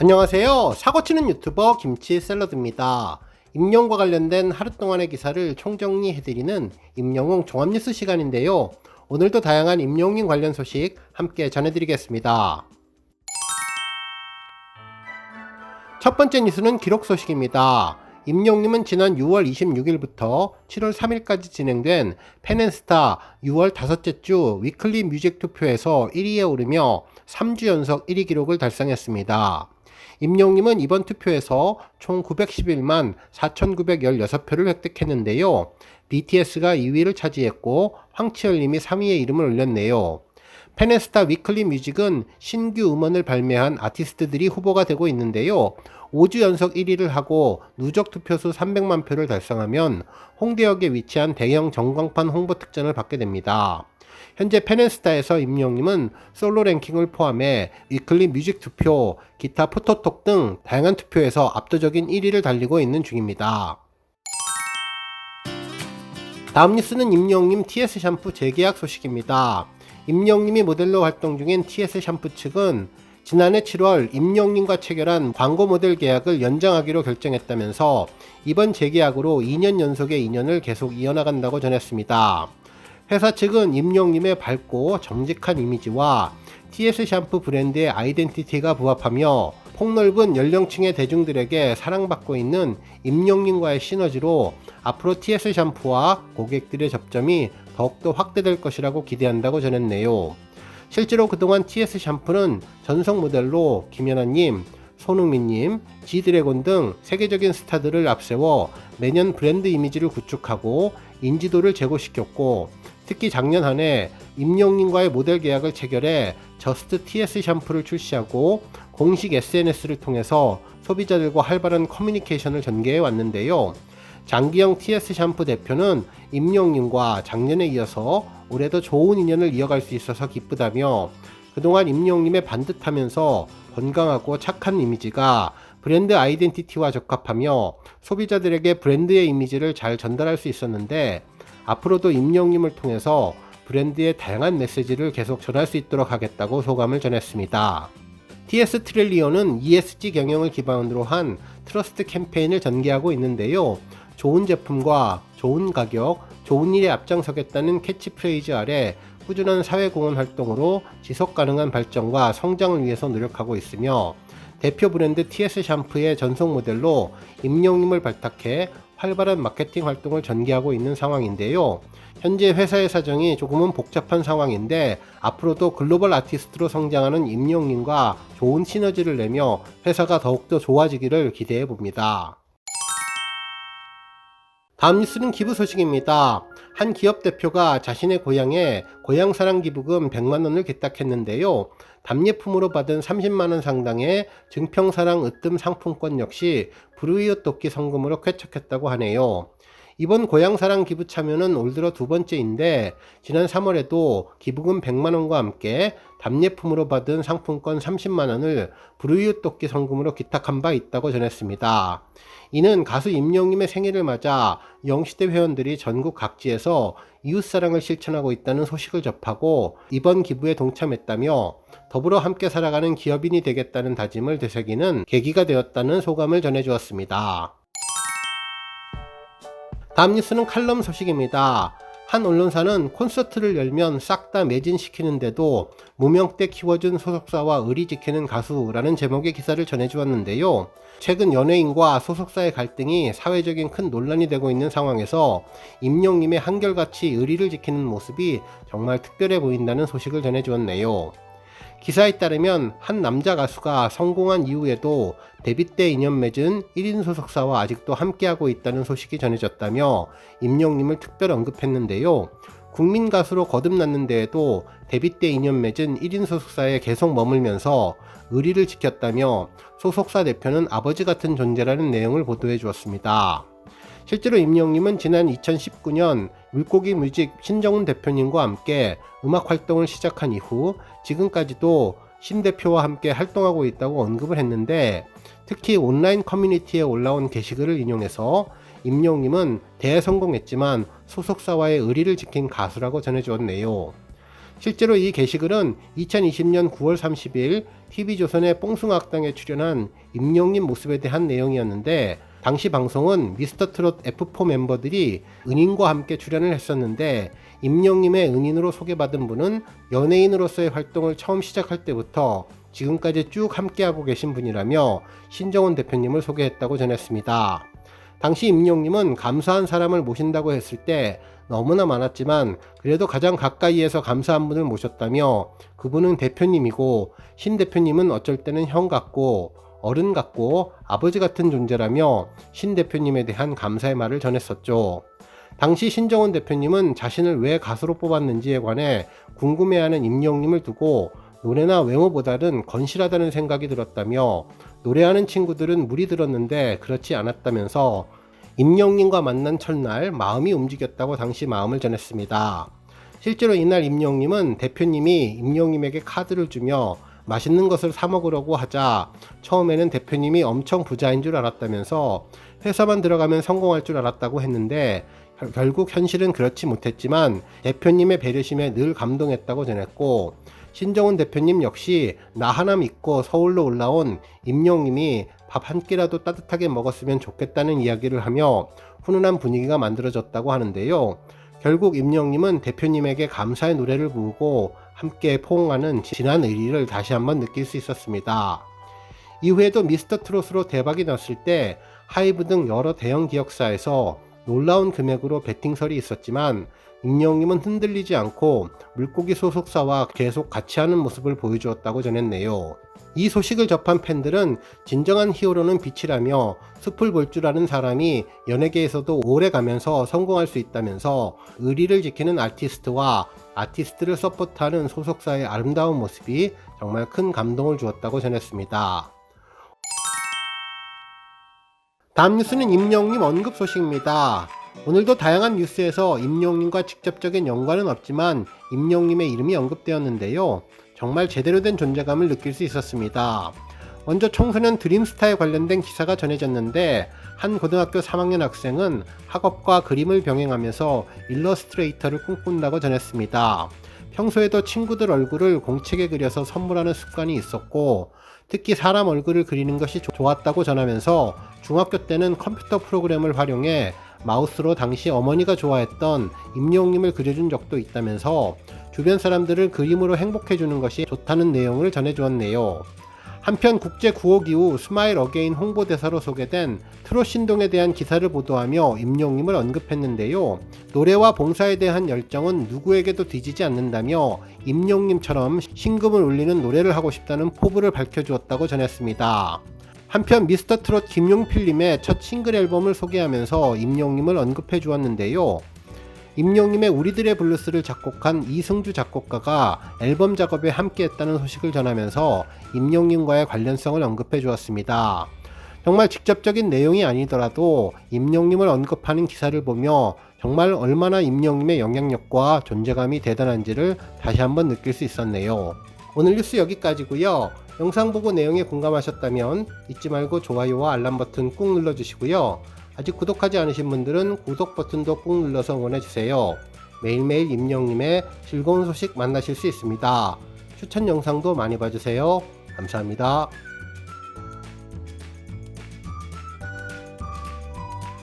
안녕하세요. 사고치는 유튜버 김치샐러드입니다. 임용과 관련된 하루 동안의 기사를 총정리해드리는 임영웅 종합뉴스 시간인데요. 오늘도 다양한 임용인 관련 소식 함께 전해드리겠습니다. 첫 번째 뉴스는 기록 소식입니다. 임용님은 지난 6월 26일부터 7월 3일까지 진행된 펜앤스타 6월 다섯째 주 위클리 뮤직 투표에서 1위에 오르며 3주 연속 1위 기록을 달성했습니다. 임용님은 이번 투표에서 총 911만 4,916표를 획득했는데요. BTS가 2위를 차지했고 황치열님이 3위에 이름을 올렸네요. 펜앤스타 위클리 뮤직은 신규 음원을 발매한 아티스트들이 후보가 되고 있는데요. 5주 연속 1위를 하고 누적 투표수 300만 표를 달성하면 홍대역에 위치한 대형 전광판 홍보 특전을 받게 됩니다. 현재 펜앤스타에서 임영님은 솔로 랭킹을 포함해 위클리 뮤직 투표, 기타 포토톡 등 다양한 투표에서 압도적인 1위를 달리고 있는 중입니다. 다음 뉴스는 임영님 TS 샴푸 재계약 소식입니다. 임영님이 모델로 활동 중인 TS 샴푸 측은 지난해 7월 임영님과 체결한 광고 모델 계약을 연장하기로 결정했다면서 이번 재계약으로 2년 연속의 인연을 계속 이어나간다고 전했습니다. 회사 측은 임영님의 밝고 정직한 이미지와 TS 샴푸 브랜드의 아이덴티티가 부합하며 폭넓은 연령층의 대중들에게 사랑받고 있는 임영님과의 시너지로 앞으로 TS 샴푸와 고객들의 접점이 더욱더 확대될 것이라고 기대한다고 전했네요. 실제로 그동안 TS 샴푸는 전속 모델로 김연아님, 손흥민님, 지드래곤 등 세계적인 스타들을 앞세워 매년 브랜드 이미지를 구축하고 인지도를 제고시켰고, 특히 작년 한 해 임영님과의 모델 계약을 체결해 저스트 TS 샴푸를 출시하고 공식 SNS를 통해서 소비자들과 활발한 커뮤니케이션을 전개해 왔는데요. 장기영 TS 샴푸 대표는 임영님과 작년에 이어서 올해도 좋은 인연을 이어갈 수 있어서 기쁘다며, 그동안 임영님의 반듯하면서 건강하고 착한 이미지가 브랜드 아이덴티티와 적합하며 소비자들에게 브랜드의 이미지를 잘 전달할 수 있었는데, 앞으로도 임영님을 통해서 브랜드의 다양한 메시지를 계속 전할 수 있도록 하겠다고 소감을 전했습니다. TS 트릴리온은 ESG 경영을 기반으로 한 트러스트 캠페인을 전개하고 있는데요. 좋은 제품과 좋은 가격, 좋은 일에 앞장서겠다는 캐치프레이즈 아래 꾸준한 사회공헌 활동으로 지속가능한 발전과 성장을 위해서 노력하고 있으며, 대표 브랜드 TS 샴푸의 전속 모델로 임영님을 발탁해 활발한 마케팅 활동을 전개하고 있는 상황인데요. 현재 회사의 사정이 조금은 복잡한 상황인데 앞으로도 글로벌 아티스트로 성장하는 임영님과 좋은 시너지를 내며 회사가 더욱더 좋아지기를 기대해 봅니다. 다음 뉴스는 기부 소식입니다. 한 기업 대표가 자신의 고향에 고향사랑 기부금 100만원을 기탁했는데요. 답례품으로 받은 30만원 상당의 증평사랑 으뜸 상품권 역시 불우이웃 돕기 성금으로 쾌척했다고 하네요. 이번 고향사랑 기부 참여는 올 들어 두 번째인데, 지난 3월에도 기부금 100만원과 함께 답례품으로 받은 상품권 30만원을 불우이웃 돕기 성금으로 기탁한 바 있다고 전했습니다. 이는 가수 임영님의 생일을 맞아 영시대 회원들이 전국 각지에서 이웃사랑을 실천하고 있다는 소식을 접하고 이번 기부에 동참했다며, 더불어 함께 살아가는 기업인이 되겠다는 다짐을 되새기는 계기가 되었다는 소감을 전해주었습니다. 다음 뉴스는 칼럼 소식입니다. 한 언론사는 콘서트를 열면 싹 다 매진시키는데도 무명 때 키워준 소속사와 의리 지키는 가수라는 제목의 기사를 전해주었는데요. 최근 연예인과 소속사의 갈등이 사회적인 큰 논란이 되고 있는 상황에서 임영님의 한결같이 의리를 지키는 모습이 정말 특별해 보인다는 소식을 전해주었네요. 기사에 따르면 한 남자 가수가 성공한 이후에도 데뷔 때 인연 맺은 1인 소속사와 아직도 함께하고 있다는 소식이 전해졌다며 임영님을 특별 언급했는데요. 국민 가수로 거듭났는 데에도 데뷔 때 인연 맺은 1인 소속사에 계속 머물면서 의리를 지켰다며 소속사 대표는 아버지 같은 존재라는 내용을 보도해 주었습니다. 실제로 임영님은 지난 2019년 물고기 뮤직 신정훈 대표님과 함께 음악 활동을 시작한 이후 지금까지도 신 대표와 함께 활동하고 있다고 언급을 했는데, 특히 온라인 커뮤니티에 올라온 게시글을 인용해서 임영님은 대성공했지만 소속사와의 의리를 지킨 가수라고 전해주었네요. 실제로 이 게시글은 2020년 9월 30일 TV조선의 뽕숭아학당에 출연한 임영님 모습에 대한 내용이었는데, 당시 방송은 미스터트롯 F4 멤버들이 은인과 함께 출연을 했었는데, 임영님의 은인으로 소개받은 분은 연예인으로서의 활동을 처음 시작할 때부터 지금까지 쭉 함께하고 계신 분이라며 신정훈 대표님을 소개했다고 전했습니다. 당시 임영님은 감사한 사람을 모신다고 했을 때 너무나 많았지만 그래도 가장 가까이에서 감사한 분을 모셨다며, 그분은 대표님이고 신 대표님은 어쩔 때는 형 같고 어른 같고 아버지 같은 존재라며 신 대표님에 대한 감사의 말을 전했었죠. 당시 신정훈 대표님은 자신을 왜 가수로 뽑았는지에 관해 궁금해하는 임영님을 두고 노래나 외모보다는 건실하다는 생각이 들었다며, 노래하는 친구들은 물이 들었는데 그렇지 않았다면서 임영님과 만난 첫날 마음이 움직였다고 당시 마음을 전했습니다. 실제로 이날 임영님은 대표님이 임영님에게 카드를 주며 맛있는 것을 사 먹으려고 하자 처음에는 대표님이 엄청 부자인 줄 알았다면서 회사만 들어가면 성공할 줄 알았다고 했는데, 결국 현실은 그렇지 못했지만 대표님의 배려심에 늘 감동했다고 전했고, 신정훈 대표님 역시 나 하나 믿고 서울로 올라온 임영님이 밥 한 끼라도 따뜻하게 먹었으면 좋겠다는 이야기를 하며 훈훈한 분위기가 만들어졌다고 하는데요. 결국 임영님은 대표님에게 감사의 노래를 부르고 함께 포옹하는 진한 의리를 다시 한번 느낄 수 있었습니다. 이후에도 미스터트롯으로 대박이 났을 때 하이브 등 여러 대형 기획사에서 놀라운 금액으로 베팅설이 있었지만 임영님은 흔들리지 않고 물고기 소속사와 계속 같이 하는 모습을 보여주었다고 전했네요. 이 소식을 접한 팬들은 진정한 히어로는 빛이라며 숲을 볼 줄 아는 사람이 연예계에서도 오래 가면서 성공할 수 있다면서 의리를 지키는 아티스트와 아티스트를 서포트하는 소속사의 아름다운 모습이 정말 큰 감동을 주었다고 전했습니다. 다음 뉴스는 임영님 언급 소식입니다. 오늘도 다양한 뉴스에서 임영님과 직접적인 연관은 없지만 임영님의 이름이 언급되었는데요. 정말 제대로 된 존재감을 느낄 수 있었습니다. 먼저 청소년 드림스타에 관련된 기사가 전해졌는데, 한 고등학교 3학년 학생은 학업과 그림을 병행하면서 일러스트레이터를 꿈꾼다고 전했습니다. 평소에도 친구들 얼굴을 공책에 그려서 선물하는 습관이 있었고, 특히 사람 얼굴을 그리는 것이 좋았다고 전하면서 중학교 때는 컴퓨터 프로그램을 활용해 마우스로 당시 어머니가 좋아했던 임영님을 그려준 적도 있다면서 주변 사람들을 그림으로 행복해주는 것이 좋다는 내용을 전해주었네요. 한편 국제 구호 기후 스마일 어게인 홍보대사로 소개된 트롯 신동에 대한 기사를 보도하며 임영님을 언급했는데요. 노래와 봉사에 대한 열정은 누구에게도 뒤지지 않는다며 임영님처럼 신금을 울리는 노래를 하고 싶다는 포부를 밝혀주었다고 전했습니다. 한편 미스터트롯 김용필님의 첫 싱글 앨범을 소개하면서 임영님을 언급해 주었는데요. 임영님의 우리들의 블루스를 작곡한 이승주 작곡가가 앨범 작업에 함께했다는 소식을 전하면서 임영님과의 관련성을 언급해 주었습니다. 정말 직접적인 내용이 아니더라도 임영님을 언급하는 기사를 보며 정말 얼마나 임영님의 영향력과 존재감이 대단한지를 다시 한번 느낄 수 있었네요. 오늘 뉴스 여기까지고요. 영상 보고 내용에 공감하셨다면 잊지 말고 좋아요와 알람 버튼 꾹 눌러주시고요. 아직 구독하지 않으신 분들은 구독 버튼도 꾹 눌러서 응원해주세요. 매일매일 임영님의 즐거운 소식 만나실 수 있습니다. 추천 영상도 많이 봐주세요. 감사합니다.